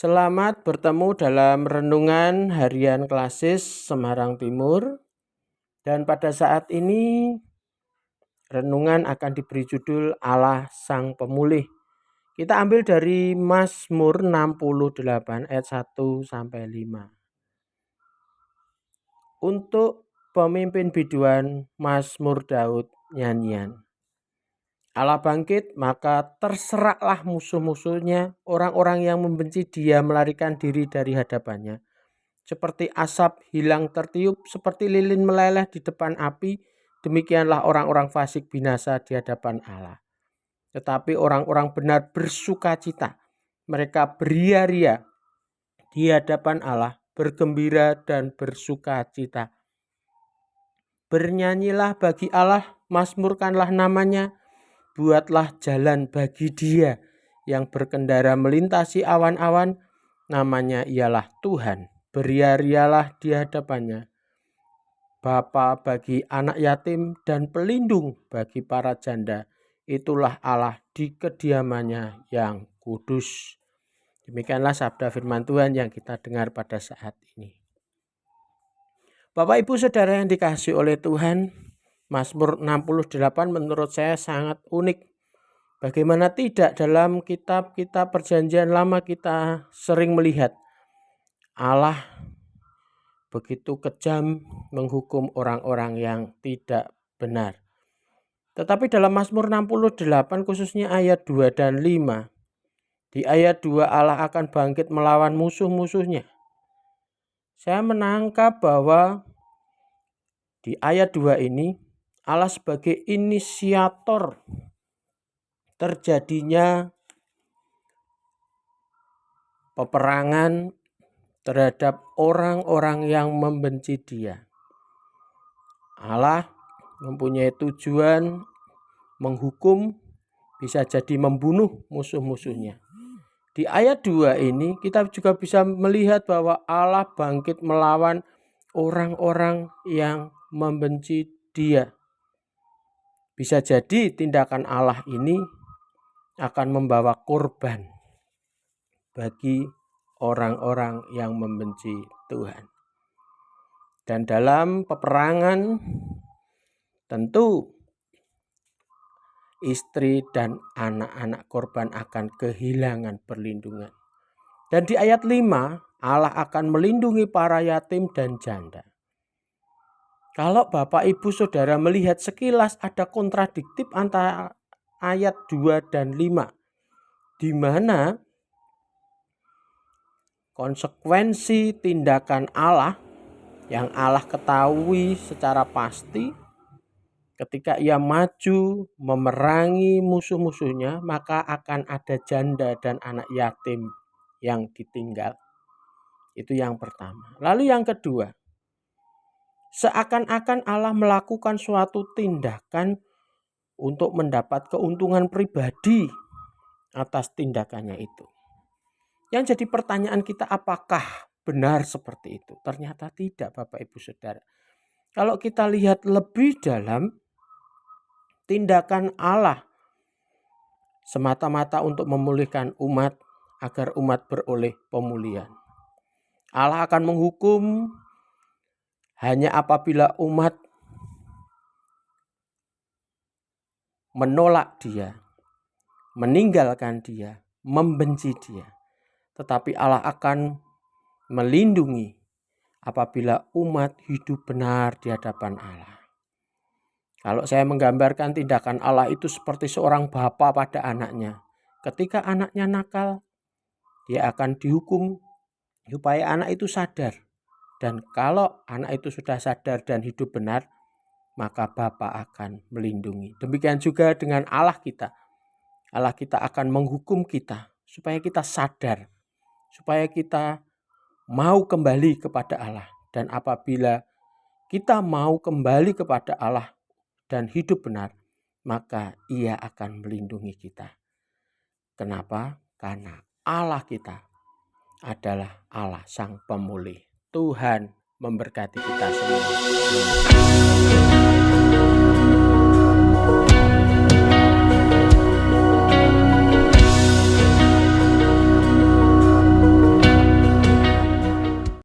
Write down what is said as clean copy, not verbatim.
Selamat bertemu dalam renungan harian Klasis Semarang Timur. Dan pada saat ini renungan akan diberi judul Allah Sang Pemulih. Kita ambil dari Mazmur 68 ayat 1 sampai 5. Untuk pemimpin biduan Mazmur Daud nyanyian. Allah bangkit, maka terseraklah musuh-musuhnya, orang-orang yang membenci dia melarikan diri dari hadapannya. Seperti asap hilang tertiup, seperti lilin meleleh di depan api, demikianlah orang-orang fasik binasa di hadapan Allah. Tetapi orang-orang benar bersuka cita, mereka beria-ria di hadapan Allah, bergembira dan bersuka cita. Bernyanyilah bagi Allah, mazmurkanlah namanya, buatlah jalan bagi dia yang berkendara melintasi awan-awan, namanya ialah Tuhan. Beria-rialah di hadapannya, Bapa bagi anak yatim dan pelindung bagi para janda. Itulah Allah di kediamannya yang kudus. Demikianlah sabda firman Tuhan yang kita dengar pada saat ini. Bapak Ibu Saudara yang dikasihi oleh Tuhan, Mazmur 68 menurut saya sangat unik. Bagaimana tidak, dalam kitab-kitab perjanjian lama kita sering melihat Allah begitu kejam menghukum orang-orang yang tidak benar. Tetapi dalam Mazmur 68 khususnya ayat 2 dan 5. Di ayat 2 Allah akan bangkit melawan musuh-musuhnya. Saya menangkap bahwa di ayat 2 ini Allah sebagai inisiator terjadinya peperangan terhadap orang-orang yang membenci dia. Allah mempunyai tujuan menghukum, bisa jadi membunuh musuh-musuhnya. Di ayat 2 ini kita juga bisa melihat bahwa Allah bangkit melawan orang-orang yang membenci dia. Bisa jadi tindakan Allah ini akan membawa korban bagi orang-orang yang membenci Tuhan. Dan dalam peperangan tentu istri dan anak-anak korban akan kehilangan perlindungan. Dan di ayat 5 Allah akan melindungi para yatim dan janda. Kalau Bapak Ibu Saudara melihat sekilas ada kontradiktif antara ayat 2 dan 5, di mana konsekuensi tindakan Allah yang Allah ketahui secara pasti ketika ia maju memerangi musuh-musuhnya, maka akan ada janda dan anak yatim yang ditinggal. Itu yang pertama. Lalu yang kedua, seakan-akan Allah melakukan suatu tindakan untuk mendapat keuntungan pribadi atas tindakannya itu. Yang jadi pertanyaan kita, apakah benar seperti itu? Ternyata tidak, Bapak Ibu Saudara. Kalau kita lihat lebih dalam, tindakan Allah semata-mata untuk memulihkan umat agar umat beroleh pemulihan. Allah akan menghukum hanya apabila umat menolak dia, meninggalkan dia, membenci dia. Tetapi Allah akan melindungi apabila umat hidup benar di hadapan Allah. Kalau saya menggambarkan tindakan Allah itu seperti seorang bapa pada anaknya. Ketika anaknya nakal, dia akan dihukum supaya anak itu sadar. Dan kalau anak itu sudah sadar dan hidup benar, maka bapa akan melindungi. Demikian juga dengan Allah kita. Allah kita akan menghukum kita supaya kita sadar, supaya kita mau kembali kepada Allah. Dan apabila kita mau kembali kepada Allah dan hidup benar, maka Ia akan melindungi kita. Kenapa? Karena Allah kita adalah Allah Sang Pemulih. Tuhan memberkati kita semua.